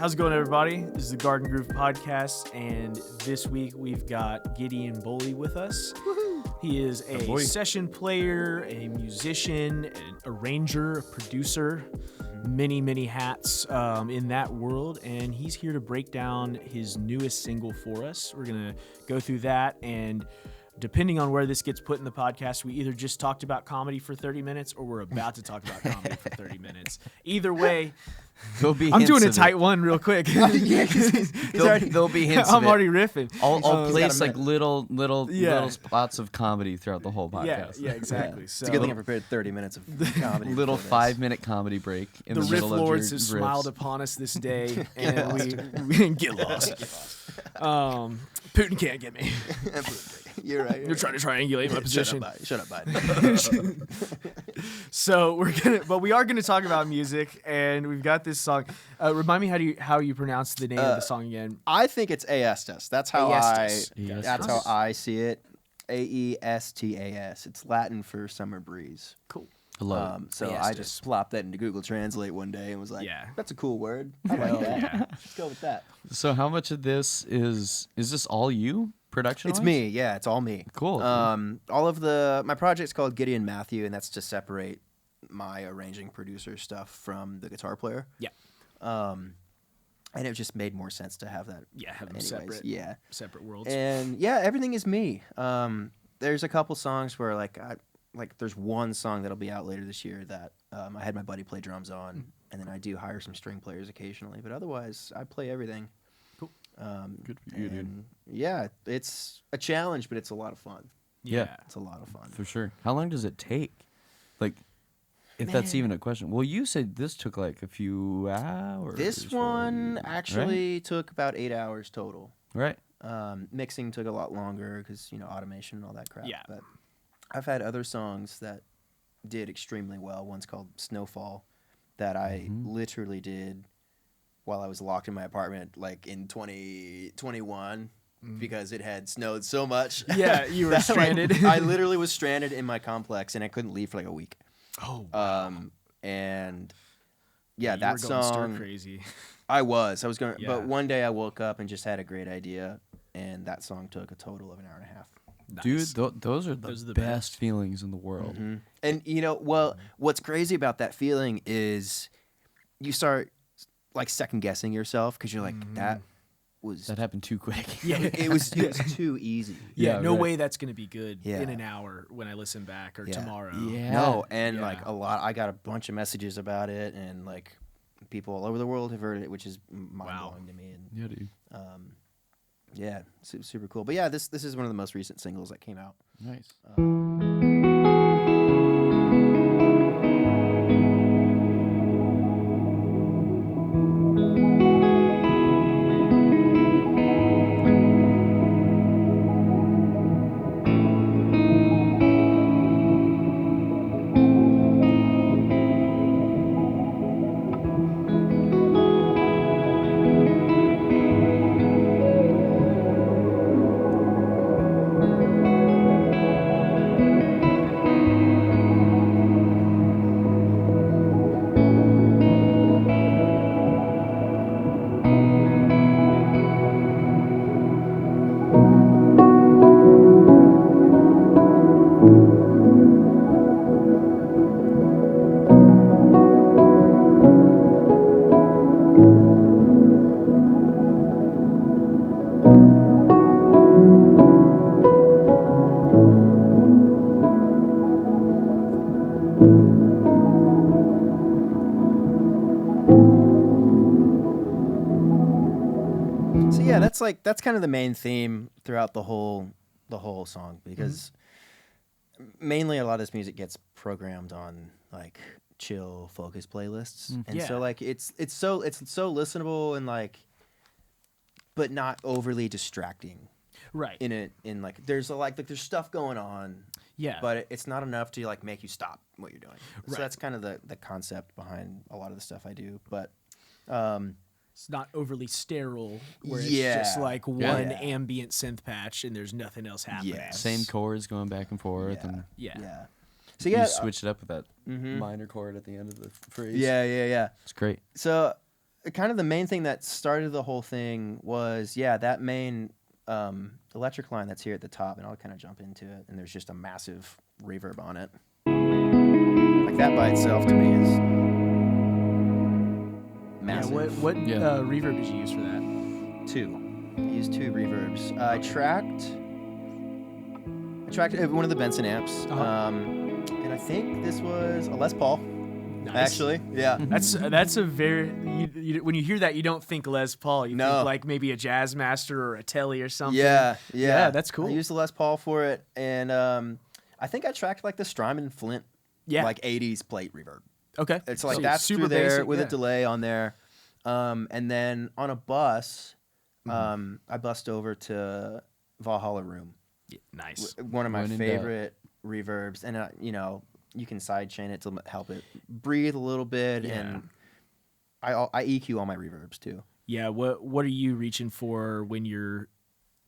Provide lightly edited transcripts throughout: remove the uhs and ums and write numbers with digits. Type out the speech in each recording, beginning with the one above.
How's it going, everybody? This is the Garden Groove Podcast, and this week we've got Gideon Boley with us. Woo-hoo. He is a session player, a musician, an arranger, a producer, many hats in that world, and he's here to break down his newest single for us. We're going to go through that, and depending on where this gets put in the podcast, we either just talked about comedy for 30 minutes or we're about to talk about comedy for 30 minutes. Either way, I'm doing a tight one real quick. There'll be hints. I'm already riffing. I'll place like little spots of comedy throughout the whole podcast. Yeah, exactly. Yeah. So, it's a good thing I prepared 30 minutes of comedy. Little 5-minute comedy break in the middle of your Riff Lords have riffs. smiled upon us this day, and we get lost. Putin can't get me. You're right. You're trying to triangulate my position. Shut up, Biden. So we are gonna talk about music, and we've got this song. Remind me how you pronounce the name of the song again. I think it's Aestas. That's how Aestas. That's how I see it. Aestas. It's Latin for summer breeze. Cool. Hello. So Aestas. I just plopped that into Google Translate one day and was like, Yeah. "That's a cool word. I like that. Yeah. Let's go with that." So how much of this is this all you production? It's me. Yeah, it's all me. Cool. All of my project's called Gideon Matthew, and that's to separate my arranging producer stuff from the guitar player. Yeah. And it just made more sense to have that. Yeah, have them anyways. separate worlds. And yeah, everything is me. There's a couple songs where there's one song that'll be out later this year that I had my buddy play drums on, and then I do hire some string players occasionally, but otherwise I play everything. Cool. Good for you, dude. Yeah, it's a challenge, but it's a lot of fun. Yeah. It's a lot of fun. For sure. How long does it take? Like, if that's even a question. Well, you said this took like a few hours. This one actually took about 8 hours total. Right. Mixing took a lot longer because, automation and all that crap. Yeah. But I've had other songs that did extremely well. One's called Snowfall that I literally did while I was locked in my apartment, like in 2021, because it had snowed so much. Yeah, you were stranded. I literally was stranded in my complex, and I couldn't leave for like a week. Oh. And yeah, You that were going song. stir crazy. I was going, Yeah. but one day I woke up and just had a great idea, and that song took a total of an hour and a half. Nice. Dude, those are the best feelings in the world. Mm-hmm. And what's crazy about that feeling is you start like second guessing yourself because you're like, that happened too quick. Yeah, it was too easy. Yeah, no right. way that's gonna be good Yeah. in an hour when I listen back or Yeah. tomorrow. Yeah. No, and Yeah. like I got a bunch of messages about it, and like people all over the world have heard it, which is mind blowing to me. And Yeah, dude. yeah, super cool. But yeah, this is one of the most recent singles that came out. Nice. So yeah, that's kind of the main theme throughout the whole song, because mainly a lot of this music gets programmed on like chill focus playlists, and so like it's so listenable and like, but not overly distracting. Right. In like there's there's stuff going on. Yeah. But it's not enough to like make you stop what you're doing. Right. So that's kind of the concept behind a lot of the stuff I do. But it's not overly sterile where it's Yeah. just like one Yeah. ambient synth patch and there's nothing else happening. Yes. Same chords going back and forth, and Yeah. So you switch it up with that minor chord at the end of the phrase. Yeah. It's great. So kind of the main thing that started the whole thing was, that main electric line that's here at the top, and I'll kind of jump into it, and there's just a massive reverb on it. Like that by itself to me is massive. Yeah, what reverb did you use for that? 2. I used 2 reverbs. I tracked one of the Benson amps, and I think this was a Les Paul. Nice. Actually, yeah. That's a very when you hear that, you don't think Les Paul. You think like maybe a Jazz Master or a Telly or something. Yeah, that's cool. I used the Les Paul for it, and I think I tracked like the Strymon Flint, like 80s plate reverb. Okay, it's like so that's super through there basic, with a delay on there, and then on a bus, I bussed over to Valhalla Room. Yeah, nice. One of my favorite reverbs, and you can sidechain it to help it breathe a little bit, and I EQ all my reverbs too. Yeah, what are you reaching for when you're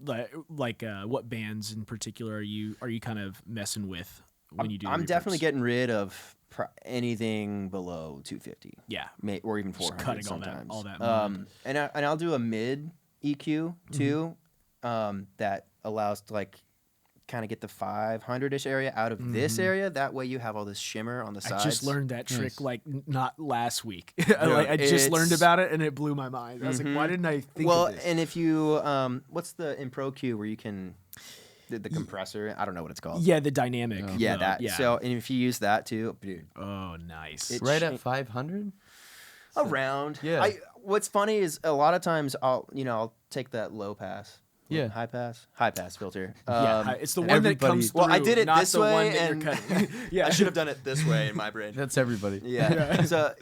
like what bands in particular are you kind of messing with when you do? I'm reverbs? definitely getting rid of anything below 250. Yeah, or even 400 cutting sometimes. all that. And I'll do a mid EQ too, that allows to like kind of get the 500-ish area out of this area. That way you have all this shimmer on the sides. I just learned that trick like not last week. I just learned about it and it blew my mind. I was like, why didn't I think of this? And if you, what's the in Pro Q where you can, the compressor, I don't know what it's called. Yeah, the dynamic. That. Yeah. So, and if you use that too, dude. Oh, nice. It's right at 500? Around. Yeah. What's funny is a lot of times I'll take that low pass. Yeah. High pass filter. It's the one that comes through. Well, I did it not this the way, one that and you're cutting. I should have done it this way in my brain. That's everybody. Yeah. So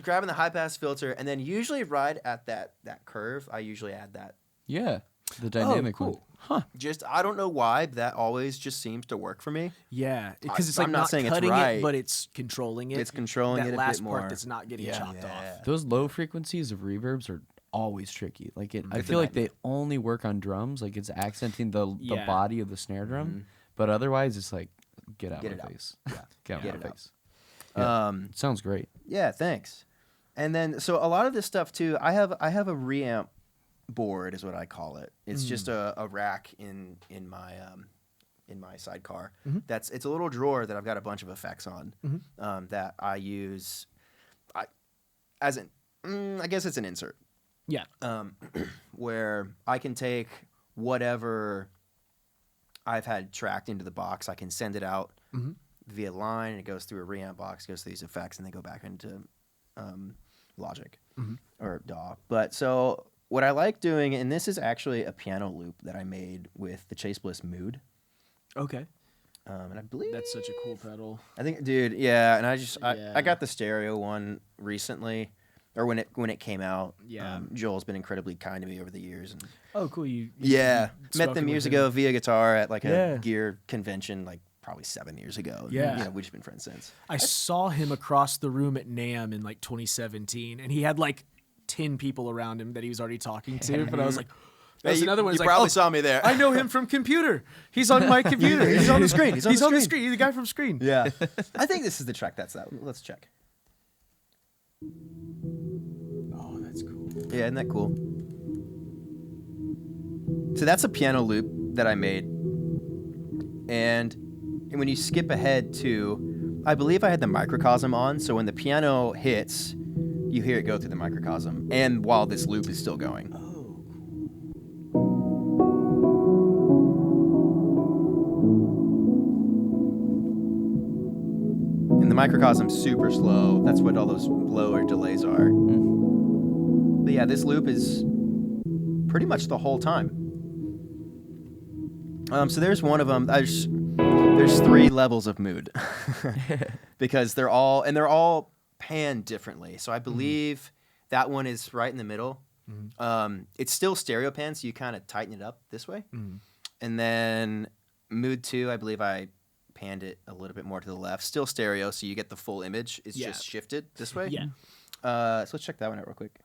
grabbing the high pass filter, and then usually right at that curve, I usually add that. Yeah. The dynamic one. Huh. Just I don't know why, but that always just seems to work for me. Yeah, because it's like I'm not saying cutting it's right. it, but it's controlling it. It's controlling it a last bit more. part that's not getting chopped off. Those low frequencies of reverbs are always tricky. Like I feel like they only work on drums. Like it's accenting the body of the snare drum, but otherwise it's like get out of my face. Yeah, get out of my face. It sounds great. Yeah, thanks. And then so a lot of this stuff too. I have a reamp board is what I call it. It's just a rack in my sidecar. It's a little drawer that I've got a bunch of effects on that I use. I guess it's an insert. Yeah. Where I can take whatever I've had tracked into the box, I can send it out via line, and it goes through a reamp box, goes through these effects, and they go back into Logic or DAW. But so what I like doing, and this is actually a piano loop that I made with the Chase Bliss Mood. Okay. And I believe that's such a cool pedal. I think, dude, yeah. And I got the stereo one recently. Or when it came out, Joel's been incredibly kind to me over the years. And oh, cool! You met them years ago via guitar at like a gear convention, like probably 7 years ago. Yeah, we've just been friends since. I saw him across the room at NAMM in like 2017, and he had like 10 people around him that he was already talking to. But I was like, there's another one. You probably saw me there. I know him from Computer. He's on my computer. He's on the screen. He's on the screen. He's the guy from Screen. Yeah, I think this is the track. That's that. Let's check. Oh, that's cool. Yeah, isn't that cool? So that's a piano loop that I made. And when you skip ahead to, I believe I had the microcosm on, so when the piano hits, you hear it go through the microcosm, and while this loop is still going. And the microcosm's super slow. That's what all those lower delays are. But yeah, this loop is pretty much the whole time. So there's one of them. There's 3 levels of mood because they're all panned differently. So I believe that one is right in the middle. It's still stereo pan, so you kind of tighten it up this way. And then mood 2, I believe I panned it a little bit more to the left. Still stereo, so you get the full image. It's just shifted this way. Yeah. So let's check that one out real quick.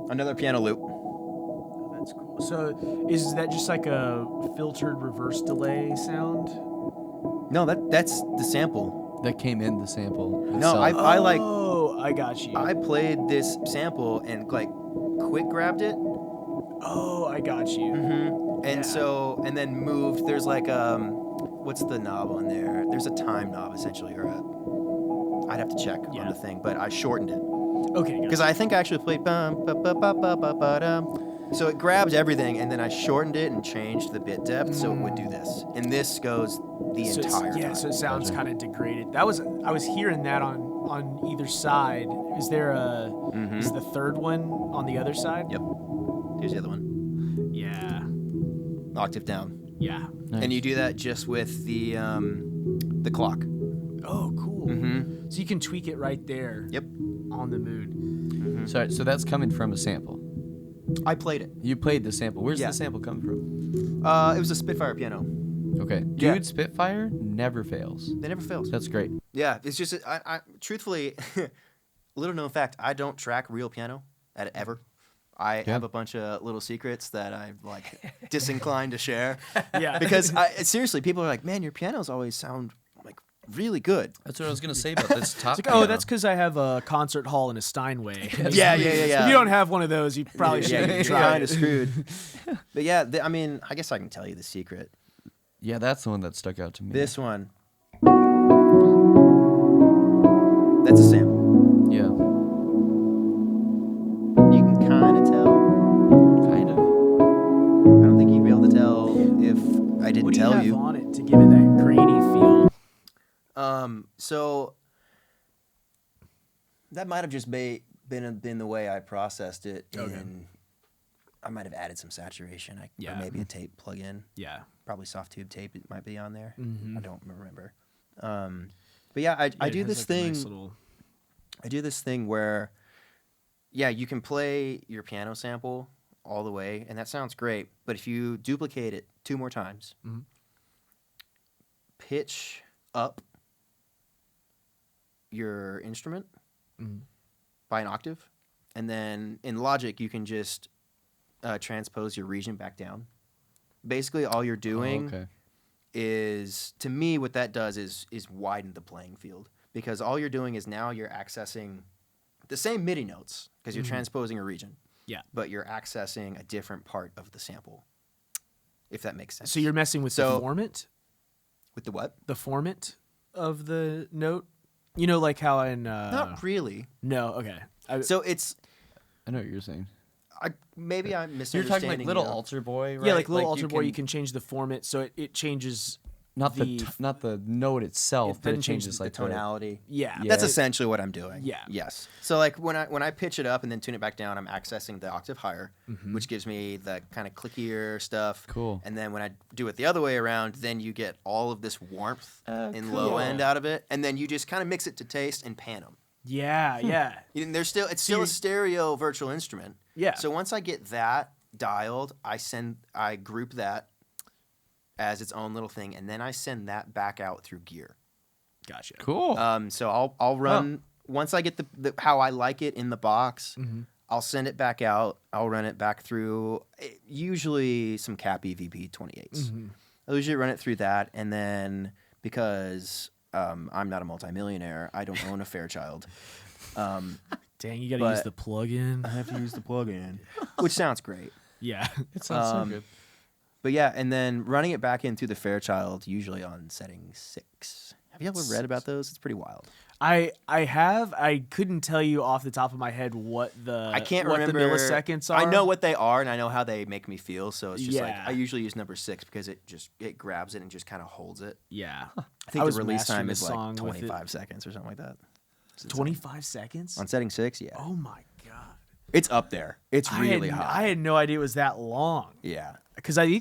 Another piano loop. Oh, that's cool. So is that just like a filtered reverse delay sound? No, that's the sample. That came in the sample. No, I like. Oh, I got you. I played this sample and like quick grabbed it. Oh, I got you. Mm-hmm. And and then moved. There's like what's the knob on there? There's a time knob essentially, or I'd have to check on the thing, but I shortened it. Okay. Because I think I actually played bum, ba, ba, ba, ba, ba, ba, dum. So it grabbed everything, and then I shortened it and changed the bit depth so it would do this. And this goes the entire time. Yeah, so it sounds kind of degraded. I was hearing that on either side. Is there is the third one on the other side? Yep. Here's the other one. Yeah. Octave down. Yeah. Nice. And you do that just with the clock. Oh, cool. Mm-hmm. So you can tweak it right there. Yep. On the mood. Mm-hmm. So that's coming from a sample. I played it. You played the sample. Where's the sample coming from? It was a Spitfire piano. Okay. Dude, Spitfire never fails. They never fails. That's great. Yeah, it's just I truthfully, little known fact, I don't track real piano ever. I have a bunch of little secrets that I'm like disinclined to share. Yeah. Because seriously, people are like, "Man, your pianos always sound like really good." That's what I was gonna say about this top. It's like, oh, that's because I have a concert hall in a Steinway. Yeah. If you don't have one of those, you probably shouldn't you're try kind it. of screwed. But yeah, I mean, I guess I can tell you the secret. Yeah, that's the one that stuck out to me. This one, that's a sample. Yeah. You can kind of tell. Kind of. I don't think you'd be able to tell if I didn't tell What do you you. have on it to give it that grainy feel? So that might have just been the way I processed it. Okay. And I might have added some saturation. Or Yeah. maybe a tape plug-in. Yeah. Probably soft tube tape. It might be on there. Mm-hmm. I don't remember. But yeah, I do this thing. I do this thing where, you can play your piano sample all the way, and that sounds great. But if you duplicate it 2 more times, pitch up your instrument by an octave, and then in Logic you can just transpose your region back down. Basically, all you're doing is, to me, what that does is widen the playing field, because all you're doing is now you're accessing the same MIDI notes because you're transposing a region. Yeah. But you're accessing a different part of the sample, if that makes sense. So you're messing with the formant? With the what? The formant of the note? You know, like how in... Not really. No, okay. So it's... I know what you're saying. Maybe I'm misunderstanding. You're talking like Little Altar Boy, right? Yeah, like Little Altar Boy, you can change the format, so it changes... Not the note itself, but it changes like the tonality. Yeah. That's essentially what I'm doing. Yeah. Yes. So like when I pitch it up and then tune it back down, I'm accessing the octave higher, which gives me the kind of clickier stuff. Cool. And then when I do it the other way around, then you get all of this warmth and low end out of it, and then you just kind of mix it to taste and pan them. Yeah, yeah. It's still a stereo virtual instrument. Yeah. So once I get that dialed, I group that as its own little thing, and then I send that back out through gear. Gotcha. Cool. So I'll run once I get the how I like it in the box. I'll send it back out. I'll run it back through usually some Cappy VP28s. I'll usually run it through that, and then because I'm not a multimillionaire, I don't own a Fairchild. Dang, you got to use the plug-in. I have to use the plug-in, which sounds great. Yeah, it sounds so good. But yeah, and then running it back in through the Fairchild, usually on setting 6. Have you ever read about those? It's pretty wild. I have. I couldn't tell you off the top of my head what the remember the milliseconds are. I know what they are, and I know how they make me feel. So it's just like Yeah. I usually use number 6 because it grabs it and just kind of holds it. Yeah, I think was the release mastering time the is song like with 25 seconds or something like that. 25 seconds On setting 6, yeah. Oh my god, It's up there. It's really high. I had no idea it was that long. Yeah. Because I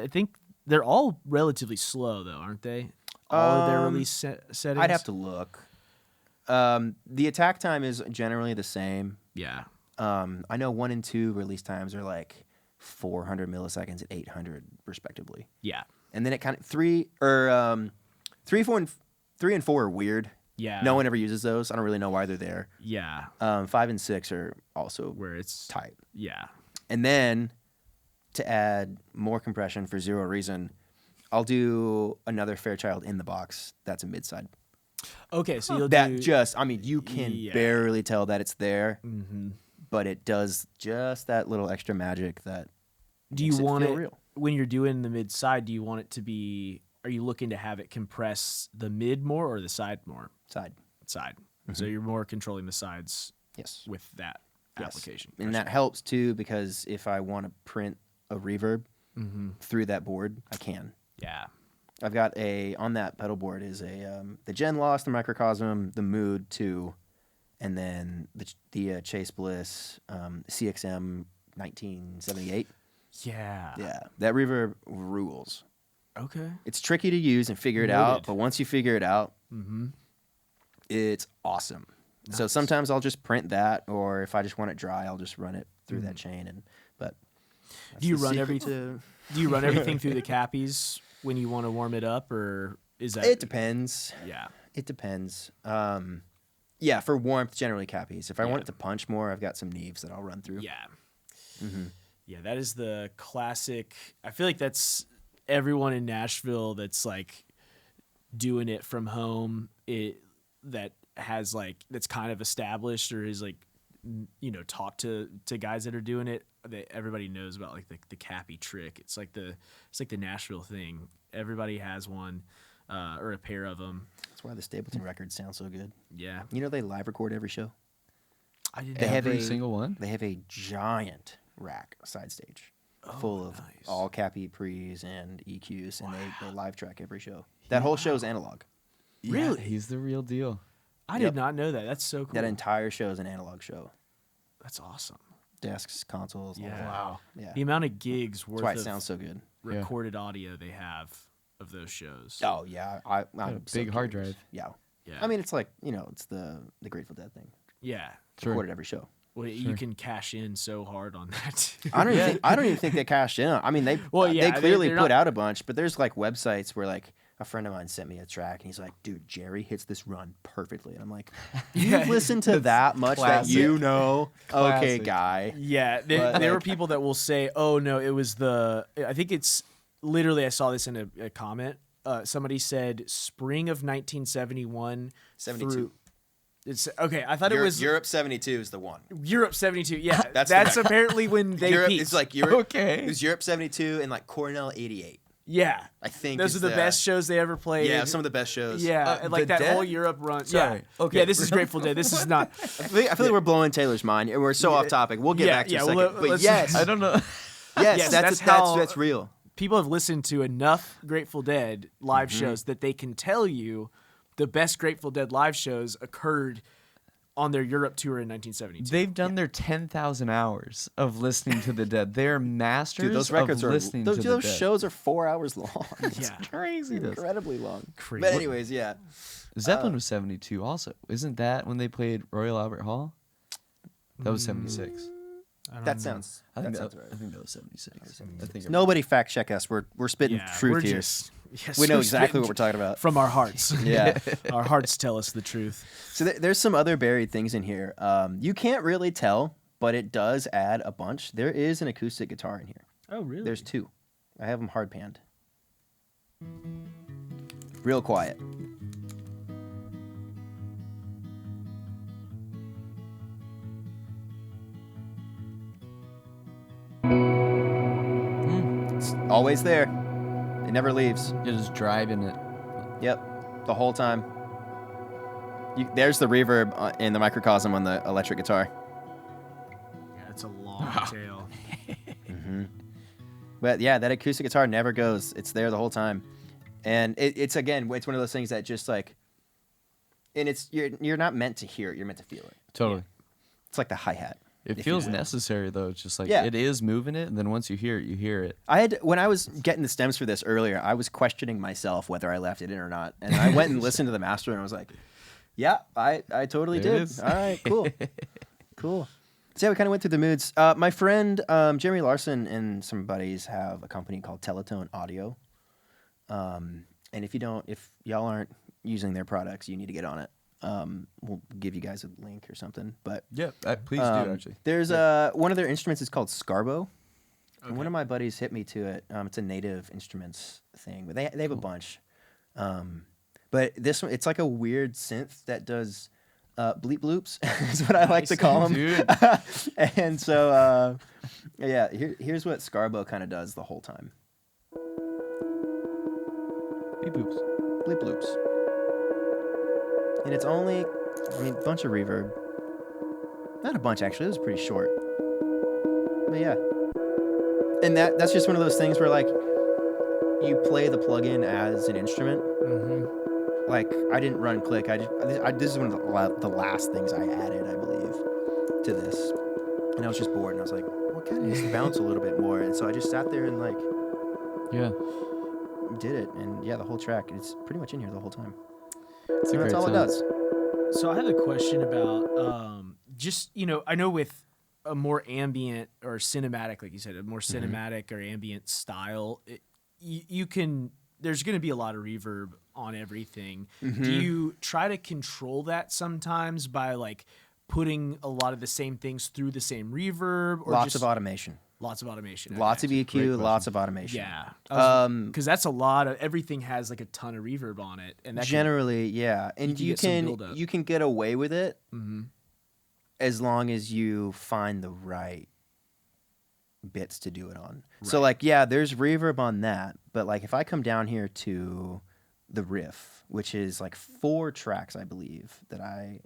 think they're all relatively slow though, aren't they? All of their release settings. I'd have to look. The attack time is generally the same. Yeah. I know 1 and 2 release times are like 400 milliseconds and 800 respectively. Yeah. And then it kind of 3, 4 and 4 are weird. Yeah. No one ever uses those. I don't really know why they're there. Yeah. 5 and 6 are also Where it's tight. Yeah. And then to add more compression for zero reason, I'll do another Fairchild in the box. That's a mid-side. Okay, so you'll that do just. I mean, you can barely tell that it's there, but it does just that little extra magic that. Do you want it real. When you're doing the mid side? Do you want it to be? Are you looking to have it compress the mid more or the side more? Side. So you're more controlling the sides. Yes. With that application, and that helps too because if I want to print a reverb through that board, I can. Yeah. I've got on that pedal board is the Gen Loss, the Microcosm, the Mood 2, and then the Chase Bliss CXM 1978. Yeah. Yeah. That reverb rules. Okay. It's tricky to use and figure it out, but once you figure it out, it's awesome. Nice. So sometimes I'll just print that, or if I just want it dry, I'll just run it through that chain. But do you run everything? Do you run everything through the cappies when you want to warm it up, or is that? It depends. Yeah, it depends. Yeah, for warmth, generally cappies. If I want it to punch more, I've got some Neves that I'll run through. Yeah, yeah, that is the classic. I feel like that's everyone in Nashville that's like doing it from home. That has like that's kind of established or is like talked to guys that are doing it. That everybody knows about like the cappy trick. It's like the Nashville thing. Everybody has one or a pair of them. That's why the Stapleton records sound so good. Yeah, they live record every show. I didn't. They have every single one. They have a giant rack side stage full of all cappy pre's and EQs, and they live track every show. That whole show's analog. Really? Yeah, he's the real deal. I did not know that. That's so cool. That entire show is an analog show. That's awesome. Desks, consoles. Yeah. Wow. Yeah. The amount of gigs worth That's why it sounds so good. Recorded audio they have of those shows. Oh yeah, I'm so big hard curious. drive. Yeah. Yeah. I mean, it's like it's the Grateful Dead thing. Yeah. Recorded every show. Well, you can cash in so hard on that. I don't even think they cashed in. I mean, they clearly put out a bunch, but there's like websites where like a friend of mine sent me a track and he's like, dude, Jerry hits this run perfectly. And I'm like, you've listened to that much classic. that you know? Okay, guy. Yeah. There were people that will say, oh, no, it was I think it's literally, I saw this in a comment. Somebody said spring of 1971. 72. It's okay. I thought it was Europe 72 is the one. Europe 72. Yeah. that's apparently when they Europe, peaked. It's like Europe. Okay. It was Europe 72 and like Cornell 88. Yeah, I think those are the best shows they ever played. Yeah, some of the best shows. Yeah, and like that Dead? whole Europe run. Sorry. Yeah, Okay. Yeah, this is Grateful Dead. This is not. I feel like we're blowing Taylor's mind, and we're so off topic. We'll get back to it in a second. But yes, I don't know. yes, that's real. People have listened to enough Grateful Dead live shows that they can tell you the best Grateful Dead live shows occurred on their Europe tour in 1972. They've done their 10,000 hours of listening to the Dead. They're masters. Dude, those records of are listening to the Dead. Those shows are 4 hours long. Yeah, crazy. Incredibly long. Crazy. But anyways, yeah. Zeppelin was 72 also. Isn't that when they played Royal Albert Hall? That was 76. That sounds right. I think that was 76. I think Nobody fact check us. We're spitting truth here. We know exactly what we're talking about. From our hearts. Yeah. Our hearts tell us the truth. So there's some other buried things in here. You can't really tell, but it does add a bunch. There is an acoustic guitar in here. Oh, really? There's 2. I have them hard panned. Real quiet. It's always there. It never leaves. You're just driving it. Yep, the whole time. There's the reverb in the microcosm on the electric guitar. Yeah, it's a long tail. But yeah, that acoustic guitar never goes. It's there the whole time. And it's one of those things that just like, and you're not meant to hear it. You're meant to feel it. Totally. It's like the hi-hat. It feels necessary though. It's just like it is moving it, and then once you hear it, you hear it. When I was getting the stems for this earlier, I was questioning myself whether I left it in or not, and I went and listened to the master, and I was like, "Yeah, I totally did. All right, cool, cool." So yeah, we kind of went through the moods. My friend Jeremy Larson and some buddies have a company called Teletone Audio, and if y'all aren't using their products, you need to get on it. We'll give you guys a link or something. But yeah, please do actually. There's one of their instruments is called Scarbo. Okay. And one of my buddies hit me to it. It's a Native Instruments thing, but they have a bunch. But But this one, it's like a weird synth that does bleep loops, is what I like to call them. Dude. And so, yeah, here's what Scarbo kind of does the whole time. Bleep loops. Bleep loops. And it's only, a bunch of reverb. Not a bunch, actually. It was pretty short. But yeah. And that's just one of those things where, like, you play the plugin as an instrument. Mm-hmm. Like, I didn't run click. This is one of the last things I added, I believe, to this. And I was just bored, and I was like, well, it kind of needs to bounce a little bit more. And so I just sat there and, like, did it. And, yeah, the whole track, it's pretty much in here the whole time. So that's all it does. So I have a question about just, I know with a more ambient or cinematic, like you said, a more cinematic or ambient style, there's going to be a lot of reverb on everything. Do you try to control that sometimes by like putting a lot of the same things through the same reverb? Or Lots of automation. Lots of automation. Lots of EQ, lots of automation. Yeah. Because that's a lot of, everything has like a ton of reverb on it. And that generally, yeah. And you can get away with it as long as you find the right bits to do it on. Right. So like, yeah, there's reverb on that. But like if I come down here to the riff, which is like 4 tracks, I believe, that I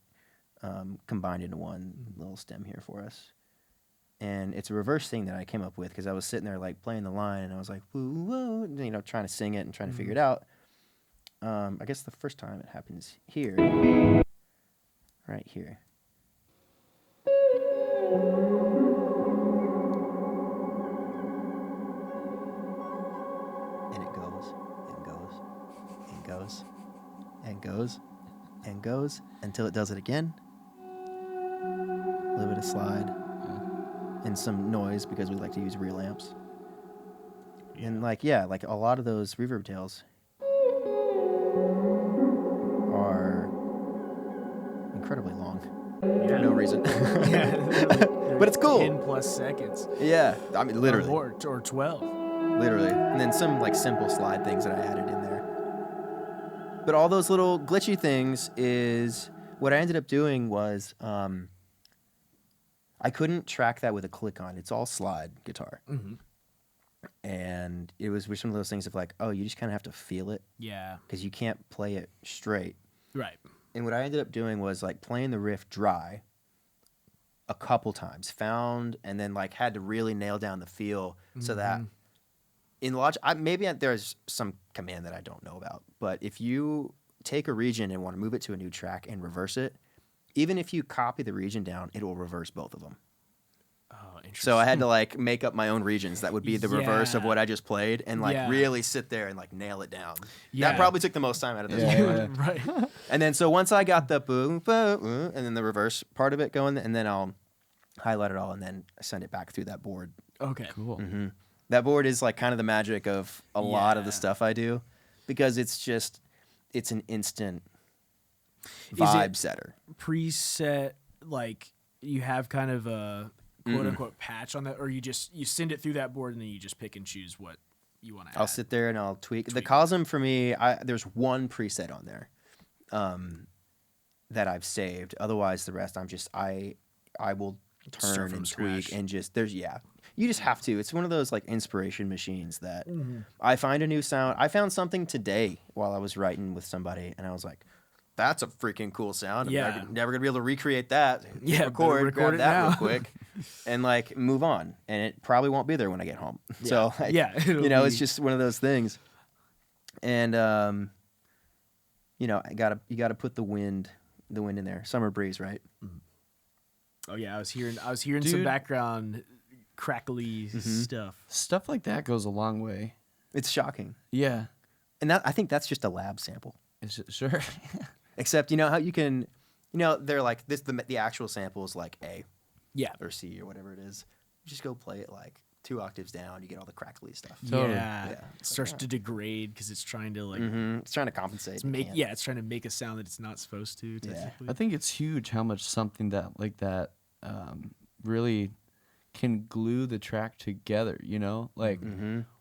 combined into one little stem here for us. And it's a reverse thing that I came up with because I was sitting there like playing the line and I was like, woo, woo, trying to sing it and trying to figure it out. I guess the first time it happens here, right here. And it goes and goes and goes and goes and goes until it does it again. A little bit of slide. And some noise because we like to use real amps. And like, yeah, like a lot of those reverb tails are incredibly long. For no reason. But it's cool. 10+ seconds. Yeah. I mean, literally. Or 12. Literally. And then some like simple slide things that I added in there. But all those little glitchy things is what I ended up doing was, I couldn't track that with a click on. It's all slide guitar. And it was one of those things of like, oh, you just kind of have to feel it. Yeah. Because you can't play it straight. Right. And what I ended up doing was like playing the riff dry a couple times. Found and then like had to really nail down the feel so that in Logic, maybe there's some command that I don't know about. But if you take a region and want to move it to a new track and reverse it, even if you copy the region down, it will reverse both of them. Oh, interesting. So I had to like make up my own regions that would be the reverse of what I just played and like really sit there and like nail it down. Yeah. That probably took the most time out of this. Right. And then so once I got the boom, boom, and then the reverse part of it going, and then I'll highlight it all and then send it back through that board. Okay. Cool. That board is like kind of the magic of a lot of the stuff I do because it's an instant vibe setter. Preset, like you have kind of a quote unquote patch on that, or you send it through that board and then you just pick and choose what you want to add. I'll sit there and I'll tweak. The Cosm for me, there's one preset on there that I've saved. Otherwise, the rest I will turn and tweak and you just have to. It's one of those like inspiration machines that I find a new sound. I found something today while I was writing with somebody and I was like, that's a freaking cool sound. Yeah. I'm never going to be able to recreate that. Yeah, record that now. real quick and like move on. And it probably won't be there when I get home. Yeah. So like, it's just one of those things. And you gotta put the wind in there. Summer breeze, right? Oh yeah, I was hearing some background crackly stuff. Stuff like that goes a long way. It's shocking. Yeah. And I think that's just a lab sample. Sure. Except how you can, they're like this. The actual sample is like A, or C or whatever it is. You just go play it like 2 octaves down. You get all the crackly stuff. Totally. Yeah. It starts to degrade because it's trying to like. It's trying to compensate. It's trying to make a sound that it's not supposed to. Technically. I think it's huge how much something that really can glue the track together. Like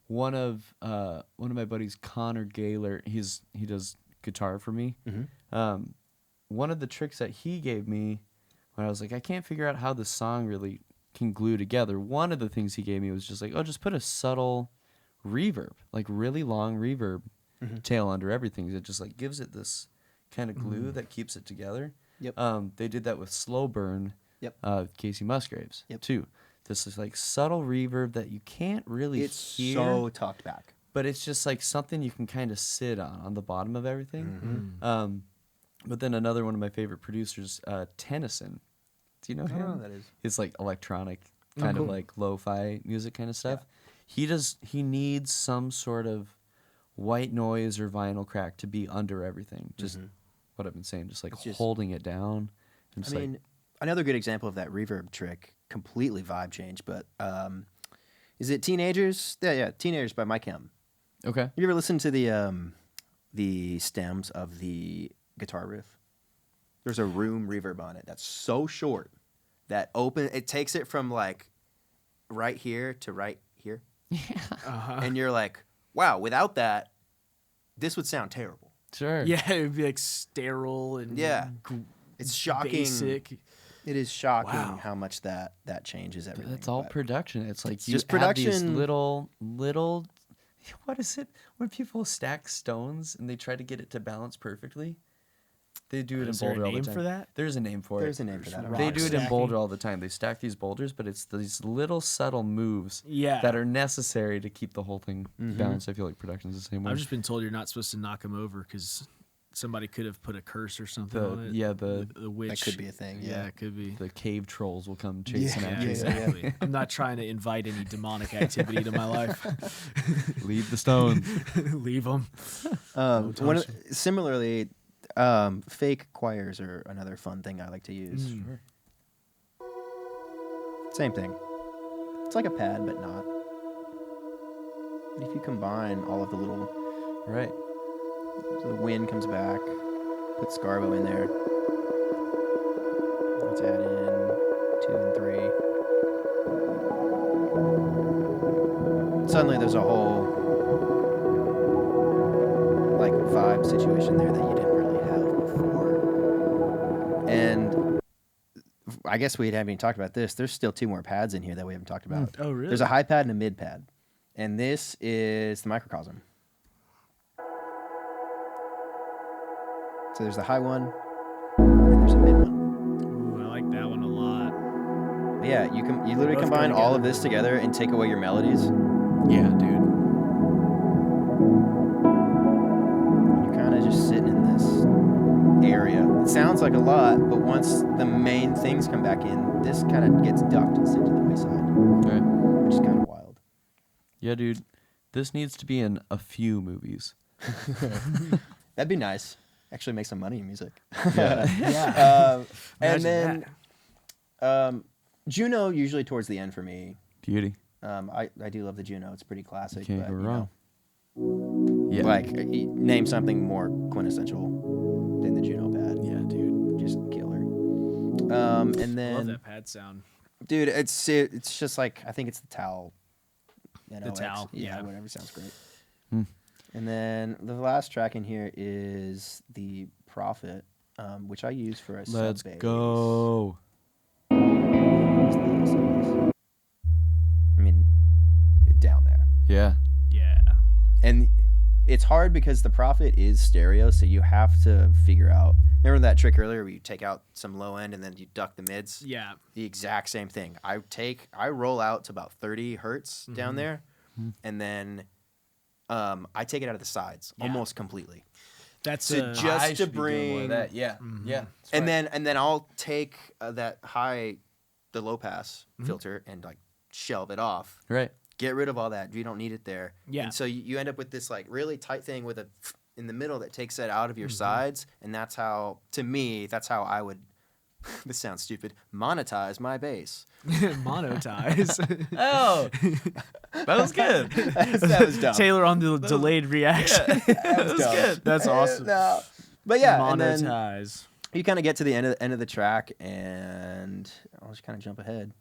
one of my buddies, Connor Gaylor, he does guitar for me. One of the tricks that he gave me when I was like, I can't figure out how the song really can glue together. One of the things he gave me was just like, oh, just put a subtle reverb, like really long reverb tail under everything. It just like gives it this kind of glue that keeps it together. They did that with Slow Burn, Casey Musgraves too. This is like subtle reverb that you can't really hear. It's so tucked back. But it's just like something you can kind of sit on the bottom of everything. But then another one of my favorite producers, Tennyson. Do you know him? I don't know who that is. It's like electronic, kind of like lo-fi music kind of stuff. Yeah. He needs some sort of white noise or vinyl crack to be under everything. Just what I've been saying, just like holding it down. I mean, another good example of that reverb trick, completely vibe change, but is it Teenagers? Yeah, Teenagers by Mike M. Okay. You ever listen to the stems of the guitar riff? There's a room reverb on it that's so short that it takes it from like right here to right here. And you're like, wow, without that, this would sound terrible. Sure. Yeah, it would be like sterile and it's shocking. Basic. It is shocking how much that changes everything. It's all production. It's like it's you just have production. These little. What is it when people stack stones and they try to get it to balance perfectly? They do it in Boulder all the time. Is there a name for that? There's a name for that. They do it in Boulder all the time. They stack these boulders, but it's these little subtle moves that are necessary to keep the whole thing balanced. I feel like production's the same way. I've just been told you're not supposed to knock them over because somebody could have put a curse or something on it. Yeah, the witch. That could be a thing. Yeah, it could be. The cave trolls will come chasing after you. Exactly. I'm not trying to invite any demonic activity to my life. Leave the stone. Leave them. Similarly, fake choirs are another fun thing I like to use. Sure. Same thing. It's like a pad, but not. But if you combine all of the little... Right. So the wind comes back, put Scarbo in there. Let's add in 2 and 3. Suddenly there's a whole like vibe situation there that you didn't really have before. And I guess we haven't even talked about this. There's still 2 more pads in here that we haven't talked about. Oh, really? There's a high pad and a mid pad. And this is the microcosm. So there's the high one, and then there's a mid one. Ooh, I like that one a lot. But yeah, you literally combine all of this together and take away your melodies. Yeah, dude. You're kind of just sitting in this area. It sounds like a lot, but once the main things come back in, this kind of gets ducked and sent to the wayside. Right. Which is kind of wild. Yeah, dude. This needs to be in a few movies. That'd be nice. Actually make some money in music. Yeah. And then Juno usually towards the end for me. Beauty. I do love the Juno. It's pretty classic. Can't go wrong. Yeah. Like name something more quintessential than the Juno pad. Yeah, dude. Just killer. And then I love that pad sound. Dude, it's just like I think it's the towel. The towel. Yeah, whatever sounds great. And then the last track in here is the Prophet, which I use for a sub bass. Let's go. I mean, down there. Yeah. Yeah. And it's hard because the Prophet is stereo, so you have to figure out. Remember that trick earlier where you take out some low end and then you duck the mids? Yeah. The exact same thing. I roll out to about 30 hertz down there, and then I take it out of the sides almost completely. That's just to bring that. Yeah. Yeah. And then I'll take that the low pass filter and like shelve it off. Right. Get rid of all that. You don't need it there. Yeah. And so you end up with this like really tight thing with a in the middle that takes that out of your sides, and that's how I would. This sounds stupid. Monetize my bass. Monetize. Oh, that was good. that was dumb. Taylor on the delayed reaction. Yeah, that was good. That's awesome. No. But yeah, monetize. And then you kind of get to the end of the track, and I'll just kind of jump ahead.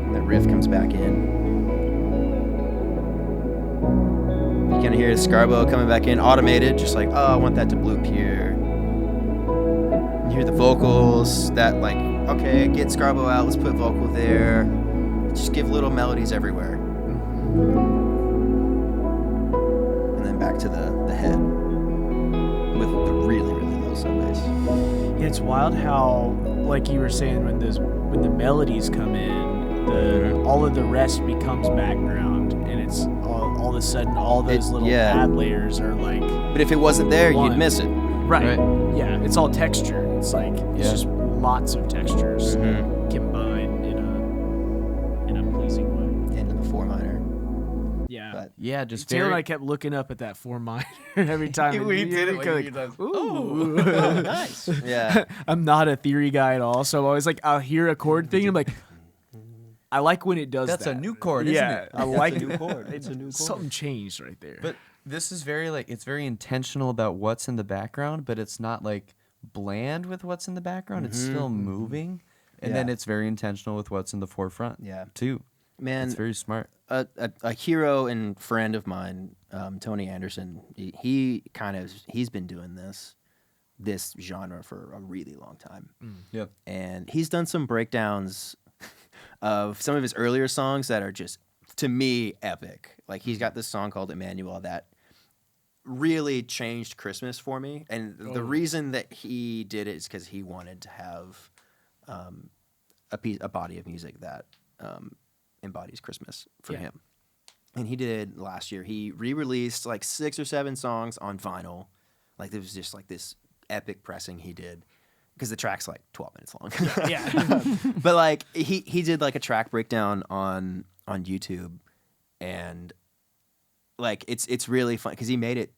And that riff comes back in. You kind of hear Scarbo coming back in, automated, just like, oh, I want that to loop here. You hear the vocals, that like, okay, get Scarbo out, let's put vocal there. Just give little melodies everywhere. And then back to the head with the really, really low sub bass. Yeah, it's wild how, like you were saying, when the melodies come in, all of the rest becomes background, and it's all of a sudden all those little pad layers are like. But if it wasn't there, you'd miss it. Right. Yeah, it's all texture. It's like it's just lots of textures combined in a pleasing way. Into the 4 minor. Yeah. But Yeah, just Taylor very. and I kept looking up at that 4 minor every time. We did it. Like, ooh. oh, nice. Yeah. I'm not a theory guy at all, so I'm always like, I'll hear a chord thing, and I'm like, I like when it does That's that. a new chord, isn't it? I like a new chord. It's a new chord. Something changed right there. But this is very it's very intentional about what's in the background, but it's not like bland with what's in the background. It's still moving, and then it's very intentional with what's in the forefront. Yeah. Too. Man, It's very smart. a hero and friend of mine, Tony Anderson, he's been doing this genre for a really long time. Yep. And he's done some breakdowns of some of his earlier songs that are just, to me, epic. Like, he's got this song called Emmanuel that really changed Christmas for me. And the reason that he did it is because he wanted to have a body of music that embodies Christmas for him. And he did last year. He re-released like 6 or 7 songs on vinyl. Like, it was just like this epic pressing he did. Because the track's like 12 minutes long. Yeah. But like he did like a track breakdown on YouTube, and like it's really fun because he made it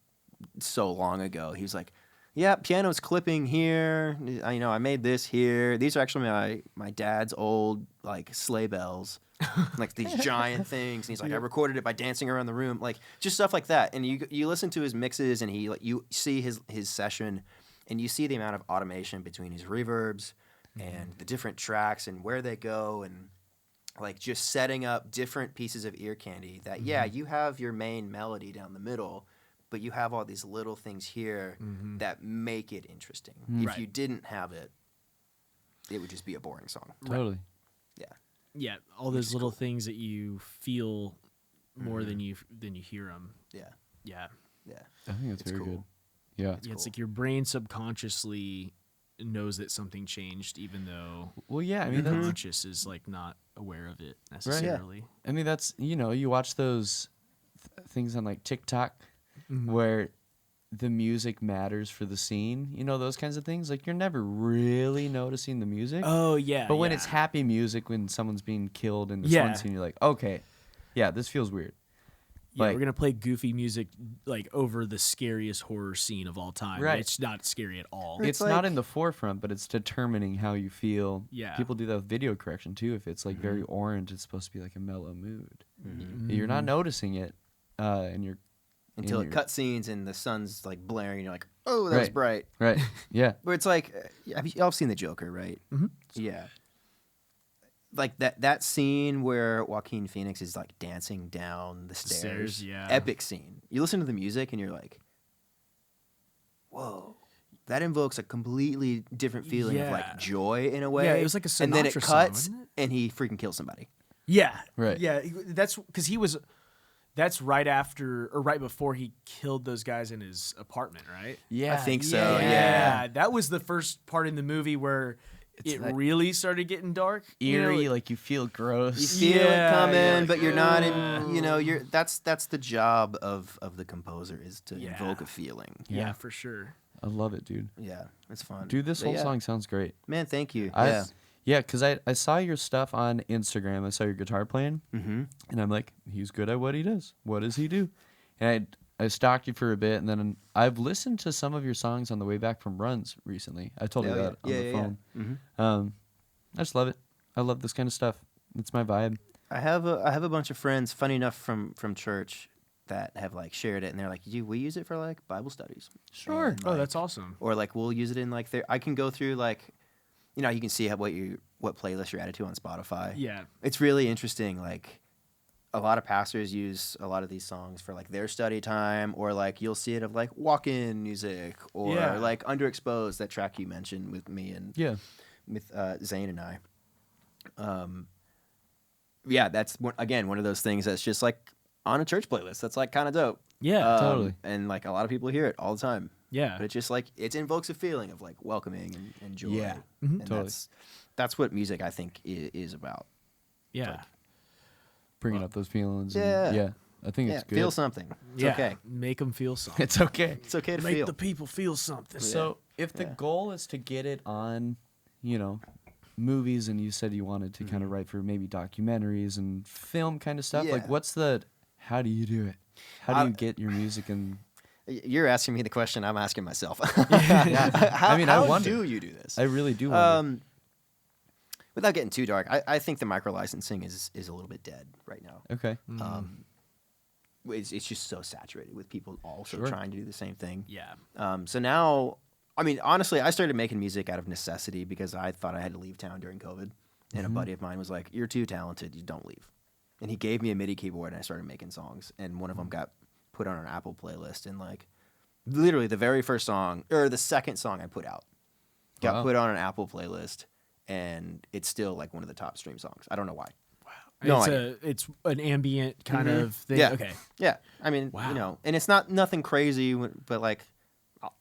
so long ago. He was like, yeah, piano's clipping here. I made this here. These are actually my dad's old like sleigh bells, like these giant things. And he's like, I recorded it by dancing around the room, like just stuff like that. And you listen to his mixes, and you see his session. And you see the amount of automation between his reverbs and the different tracks and where they go, and like just setting up different pieces of ear candy that, you have your main melody down the middle, but you have all these little things here that make it interesting. If you didn't have it, it would just be a boring song. Totally. Yeah. Yeah, all those little things that you feel more than you hear them. Yeah. Yeah. Yeah. I think that's very cool. good. Yeah. It's like your brain subconsciously knows that something changed, even though I mean, the conscious is like not aware of it necessarily. I mean, that's you watch those things on like TikTok where the music matters for the scene. Those kinds of things. Like, you're never really noticing the music. Oh yeah. But when it's happy music, when someone's being killed in this one scene, you're like, okay, yeah, this feels weird. Yeah, Like, we're gonna play goofy music like over the scariest horror scene of all time. Right. It's not scary at all. It's not in the forefront, but it's determining how you feel. Yeah. People do that with video correction too. If it's like very orange, it's supposed to be like a mellow mood. You're not noticing it, and you're Until it cutscenes and the sun's like blaring, and you're like, oh, that was bright. Right. Yeah. But it's like, y'all seen The Joker, right? Mm-hmm. Yeah. Like that scene where Joaquin Phoenix is like dancing down the stairs. Yeah. Epic scene. You listen to the music and you're like, whoa. That invokes a completely different feeling of like joy in a way. Yeah, it was like a Sinatra and then it song, cuts wasn't it? and he freaking kills somebody. Yeah. Right. Yeah, that's because that's right after or right before he killed those guys in his apartment, right? Yeah. I think so. Yeah. That was the first part in the movie where it like really started getting dark. Eerie, like you feel gross. You feel it coming, you're like, but you're not in. You're that's the job of the composer is to invoke a feeling. Yeah, for sure. I love it, dude. Yeah, it's fun. Dude, this But whole song sounds great. Man, thank you. Yeah, because I saw your stuff on Instagram. I saw your guitar playing, and I'm like, he's good at what he does. What does he do? And I stalked you for a bit, and then I've listened to some of your songs on the way back from runs recently. I told you that on the phone. I just love it. I love this kind of stuff. It's my vibe. I have a bunch of friends, funny enough, from church that have like shared it, and they're like, we use it for like Bible studies. Sure. And, Oh, like, that's awesome. Or like we'll use it in like I can go through like, you can see what playlist you're added to on Spotify. Yeah. It's really interesting. Like, a lot of pastors use a lot of these songs for like their study time, or like you'll see it of like walk-in music, or like Underexposed, that track you mentioned with me and with Zane and I. That's again one of those things that's just like on a church playlist. That's like kind of dope. Yeah, totally. And like a lot of people hear it all the time. Yeah, but it's just like it invokes a feeling of like welcoming and joy. Yeah, and totally. That's what music I think is about. Yeah, like, bringing up those feelings. Yeah, I think it's good. Feel something. It's okay. Make them feel something. It's okay. It's okay to make feel. the people feel something. So if the goal is to get it on, movies, and you said you wanted to kind of write for maybe documentaries and film kind of stuff, like how do you do it? How do you get your music in? You're asking me the question I'm asking myself. I wonder. Do you do this? I really do wonder. Without getting too dark, I think the micro-licensing is a little bit dead right now. Okay. It's just so saturated with people also trying to do the same thing. Yeah. So now, I mean, honestly, I started making music out of necessity because I thought I had to leave town during COVID. And a buddy of mine was like, "You're too talented. You don't leave." And he gave me a MIDI keyboard, and I started making songs. And one of them got put on an Apple playlist. And like, literally the very first song, or the second song I put out, got put on an Apple playlist. And it's still like one of the top stream songs. I don't know why. Wow. It's an ambient kind of thing. Yeah. Okay. Yeah. I mean, and it's nothing crazy, but like,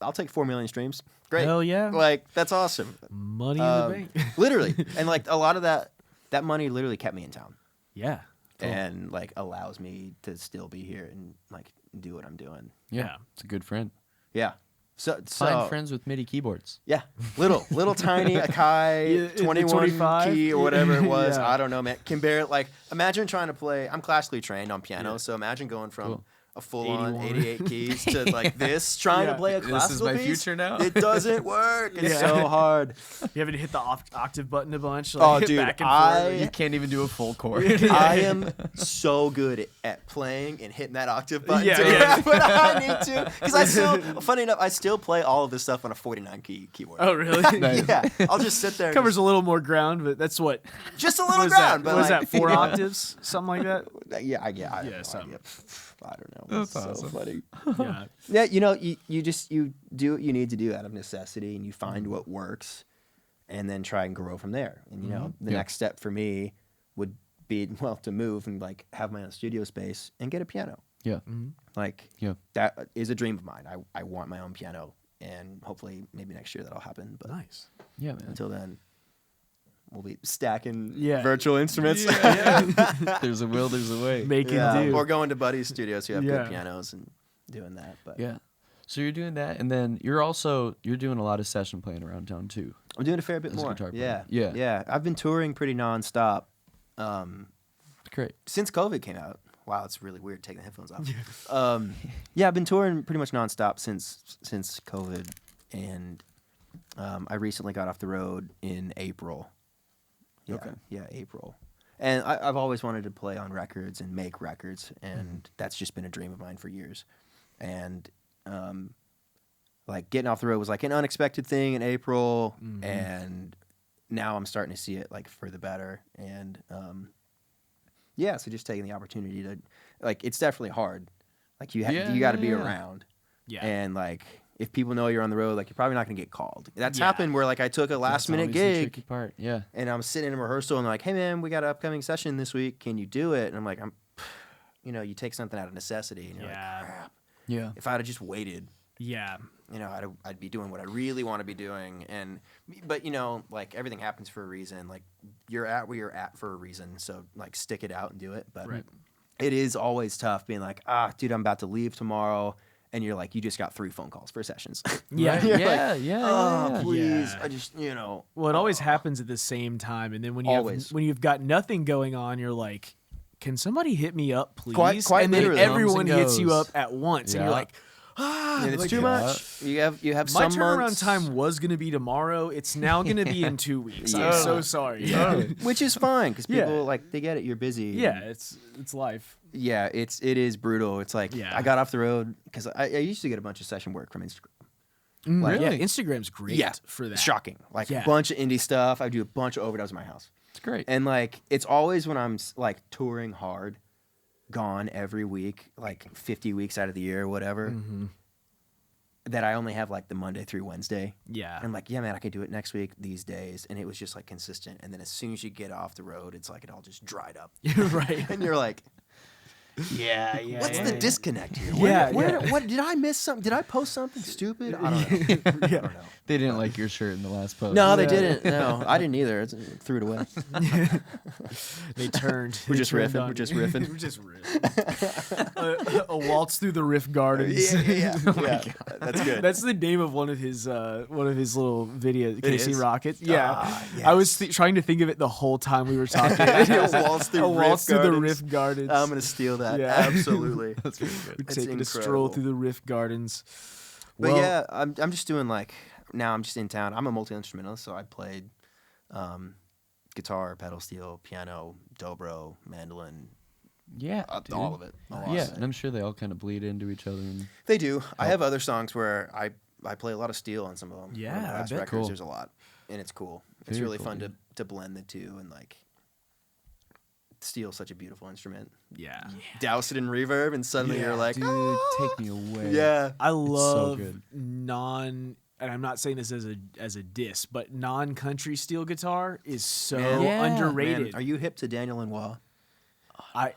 I'll take 4 million streams. Great. Hell yeah. Like, that's awesome. Money in the bank. Literally. And like a lot of that money literally kept me in town. Yeah. Totally. And like allows me to still be here and like do what I'm doing. Yeah. It's a good friend. Yeah. So Find friends with MIDI keyboards. Yeah, little tiny Akai 21 key or whatever it was. I don't know, man. Can barely imagine trying to play. I'm classically trained on piano, so imagine going from a full-on 88 keys to like this, trying to play a classical piece. This is my piece. future now. It doesn't work. It's so hard. You haven't hit the octave button a bunch. Like, dude, back and forth. You can't even do a full chord. I am so good at playing and hitting that octave button. Yeah. But I need to, because funny enough, I still play all of this stuff on a 49 key keyboard. Oh, really? Nice. Yeah, I'll just sit there. Covers a little more ground, but that's what. Just a little ground. What was that? 4 octaves, something like that. Yeah, I don't know. That's so awesome. funny. Yeah. Yeah, you do what you need to do out of necessity, and you find what works, and then try and grow from there. And the next step for me would be to move and like have my own studio space and get a piano. Yeah. That is a dream of mine. I want my own piano, and hopefully maybe next year that'll happen. But Nice. Yeah, man. until then, we'll be stacking Yeah. virtual instruments. There's a will, there's a way. Make it do. Or going to buddies' studios who have good pianos and doing that. But Yeah. So you're doing that, and then you're doing a lot of session playing around town too. I'm doing a fair bit As a more. guitar player. Yeah. Yeah. I've been touring pretty nonstop Great. since COVID came out. Wow, it's really weird taking the headphones off. I've been touring pretty much nonstop since COVID, and I recently got off the road in April. Yeah, Okay. Yeah, April. And I've always wanted to play on records and make records, and that's just been a dream of mine for years. And like getting off the road was like an unexpected thing in April, and now I'm starting to see it like for the better. And so just taking the opportunity to like, it's definitely hard. Like you got to be around. Yeah. And like if people know you're on the road, like you're probably not gonna get called. That's happened where like I took a last minute That's always the gig. tricky part. Yeah. And I'm sitting in a rehearsal and they're like, "Hey man, we got an upcoming session this week. Can you do it?" And I'm like, you take something out of necessity, and you're like, crap. Yeah. If I'd have just waited, Yeah. I'd be doing what I really want to be doing. But like everything happens for a reason. Like you're at where you're at for a reason. So like stick it out and do it. But it is always tough being like, dude, I'm about to leave tomorrow. And you're like, you just got 3 phone calls for sessions. Yeah. Oh, please. Yeah. I just, Well, it always happens at the same time. And then when you've got nothing going on, you're like, can somebody hit me up, please? Quite and then literally. everyone hits you up at once. And you're like, and it's like, too much. You have my some turnaround months. time was going to be tomorrow. It's now going to be in 2 weeks. I'm so sorry. Yeah. Which is fine because people like they get it. You're busy. Yeah, it's life. Yeah, it is brutal. It's like I got off the road because I used to get a bunch of session work from Instagram. Like, yeah, Instagram's great for that. Shocking. Like a bunch of indie stuff. I do a bunch of overdubs in my house. It's great. And like it's always when I'm like touring hard gone every week, like 50 weeks out of the year or whatever, that I only have like the Monday through Wednesday. Yeah. And I'm like, yeah, man, I could do it next week, these days. And it was just like consistent. And then as soon as you get off the road, it's like it all just dried up. Right. And you're like, yeah. what's the disconnect here? What did I miss something? Did I post something stupid? I don't know. I don't know. They didn't like your shirt in the last post. No, they didn't. No, I didn't either. Threw it away. They turned. We're just riffing. We're just riffing. We're just riffing. A waltz through the Riff Gardens. Yeah. That's good. That's the name of one of his little videos. Casey Rockets. Yeah. Yes. I was trying to think of it the whole time we were talking. A waltz through the Riff Gardens. I'm gonna steal that. Yeah. Absolutely. That's really good. We're taking a stroll through the Riff Gardens. But yeah, I'm just doing like, now I'm just in town. I'm a multi-instrumentalist, so I played guitar, pedal steel, piano, dobro, mandolin. Yeah, all of it. Yeah, and I'm sure they all kind of bleed into each other. And they do. I have other songs where I play a lot of steel on some of them. Yeah, on the last I bet. records, Cool. There's a lot, and it's cool. It's Very really cool, fun dude. to blend the two, and like, steel's such a beautiful instrument. Yeah. Douse it in reverb, and suddenly you're like, dude, take me away. yeah. I so love good. and I'm not saying this as a diss, but non-country steel guitar is so Man. underrated. Man, are you hip to Daniel Lanois?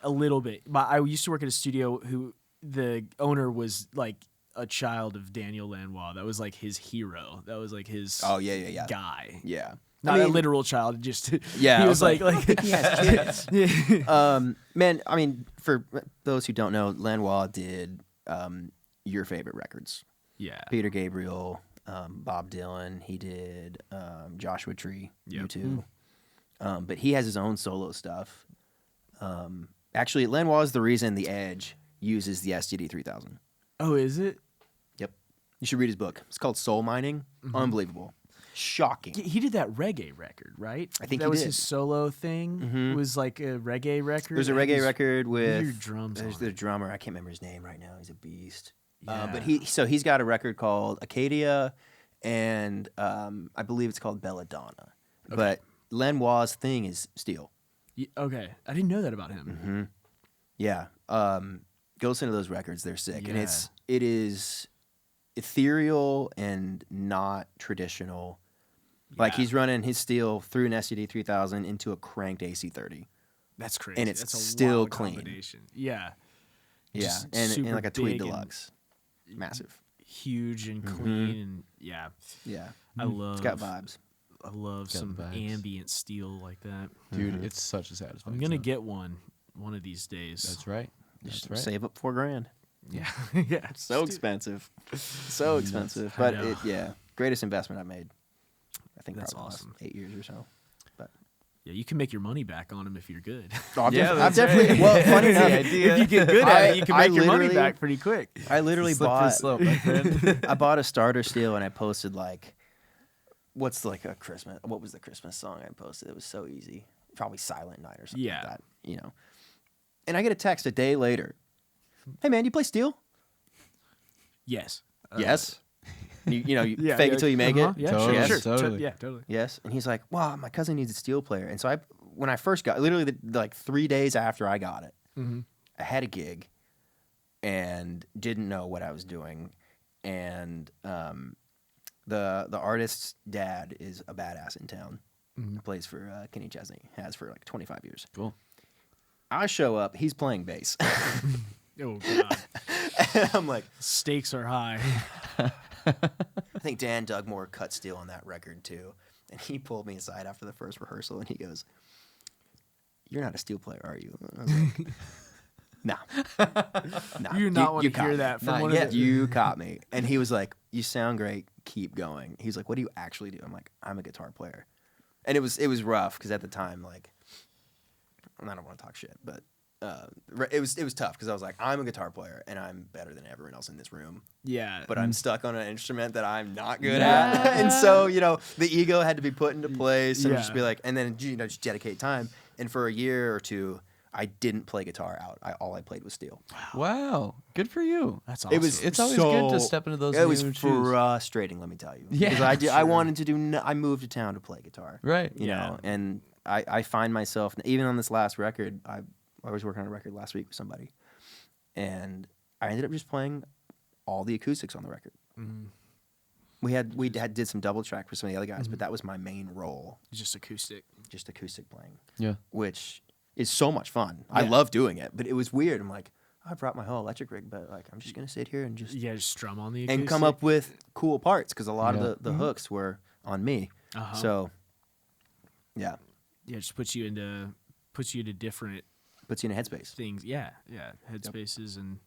A little bit. But I used to work at a studio who the owner was like a child of Daniel Lanois. That was like his hero. That was like his guy. Yeah. Not I mean, a literal child, just Yeah, he was like he has kids. yeah. Man, I mean, for those who don't know, Lanois did your favorite records. Yeah. Peter Gabriel, Bob Dylan. He did Joshua Tree, U2. But he has his own solo stuff. Actually, Lanois is the reason The Edge uses the STD 3000. Oh, is it? Yep. You should read his book. It's called Soul Mining. Unbelievable. Shocking. He did that reggae record, right? I think that he was did. his solo thing. It was like a reggae record. There's a reggae record with weird drums. There's on the it. drummer. I can't remember his name right now. He's a beast. Yeah. But he's got a record called Acadia, and I believe it's called Belladonna. Okay. But Lanois' thing is steel. Okay, I didn't know that about him. Yeah. Go listen to those records. They're sick, and Yeah. it is ethereal and not traditional. Like he's running his steel through an STD 3000 into a cranked AC30. That's crazy. And it's That's a still wild clean. combination. Yeah. Yeah, Just and super like a Tweed big and Deluxe. Massive. huge and clean and yeah. Yeah. I love It's got vibes. I love Got some vibes. ambient steel like that. Dude, it's such a satisfying. I'm gonna sound. get one of these days. That's right. That's right. Save up $4,000. Yeah. Yeah. So expensive. So expensive. I But know. greatest investment I made. I think That's probably the awesome. last 8 years or so. Yeah, you can make your money back on them if you're good. Oh, I've that's definitely. right. Well, funny enough, If you get good at it, you can I make your money literally- back pretty quick. I literally Slippery bought. slope, my friend. I bought a starter steel and I posted like, what's like a Christmas? What was the Christmas song I posted? It was so easy. Probably Silent Night or something Yeah. like that. And I get a text a day later. Hey man, you play steel? Yes. Yes. You Yeah, fake yeah, it till you make it. Yeah, Totally, sure. totally. Yeah, totally. Yes. And he's like, wow, my cousin needs a steel player. And so when I first got, literally like 3 days after I got it, I had a gig and didn't know what I was doing. And the artist's dad is a badass in town. Plays for Kenny Chesney, has for like 25 years. Cool. I show up, he's playing bass. Oh god. And I'm like, Stakes are high. I think Dan Dugmore cut steel on that record too. And he pulled me aside after the first rehearsal and he goes, "You're not a steel player, are you?" I was like, nah. You do not want to caught hear me. that from Not one yet. of the You caught me. And he was like, "You sound great. Keep going." He's like, "What do you actually do?" I'm like, "I'm a guitar player." And it was rough because at the time, like, I don't want to talk shit, but it was tough because I was like, I'm a guitar player and I'm better than everyone else in this room. Yeah. But I'm stuck on an instrument that I'm not good at. And so, the ego had to be put into place and just be like, and then, just dedicate time. And for a year or two, I didn't play guitar out. All I played was steel. Wow. Good for you. That's awesome. It's always good to step into those It was new shoes. frustrating, let me tell you. Yeah, Because I sure. wanted to do, I moved to town to play guitar. Right. You know, and I find myself, even on this last record, was working on a record last week with somebody, and I ended up just playing all the acoustics on the record. Mm-hmm. We did some double track for some of the other guys, but that was my main role. Just acoustic playing. Yeah, which is so much fun. Yeah. I love doing it, but it was weird. I'm like, I brought my whole electric rig, but like I'm just gonna sit here and just strum on the acoustic and come up with cool parts because a lot of the hooks were on me. So just puts you into different headspace things. Headspaces and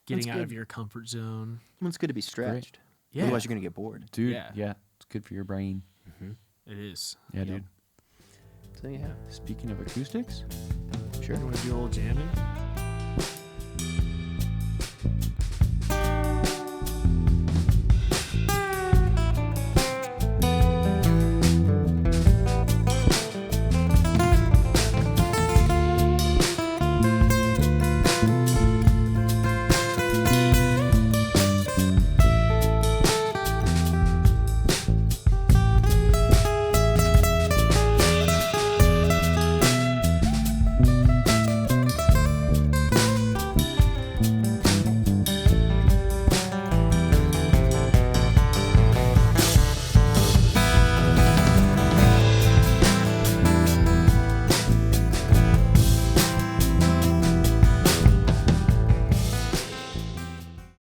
getting out of your comfort zone. Well, it's good to be stretched. Great. Yeah. Otherwise, you're gonna get bored, dude. Yeah, it's good for your brain. It is. Yeah, dude. So yeah. Speaking of acoustics, sure. You want to do a little jamming?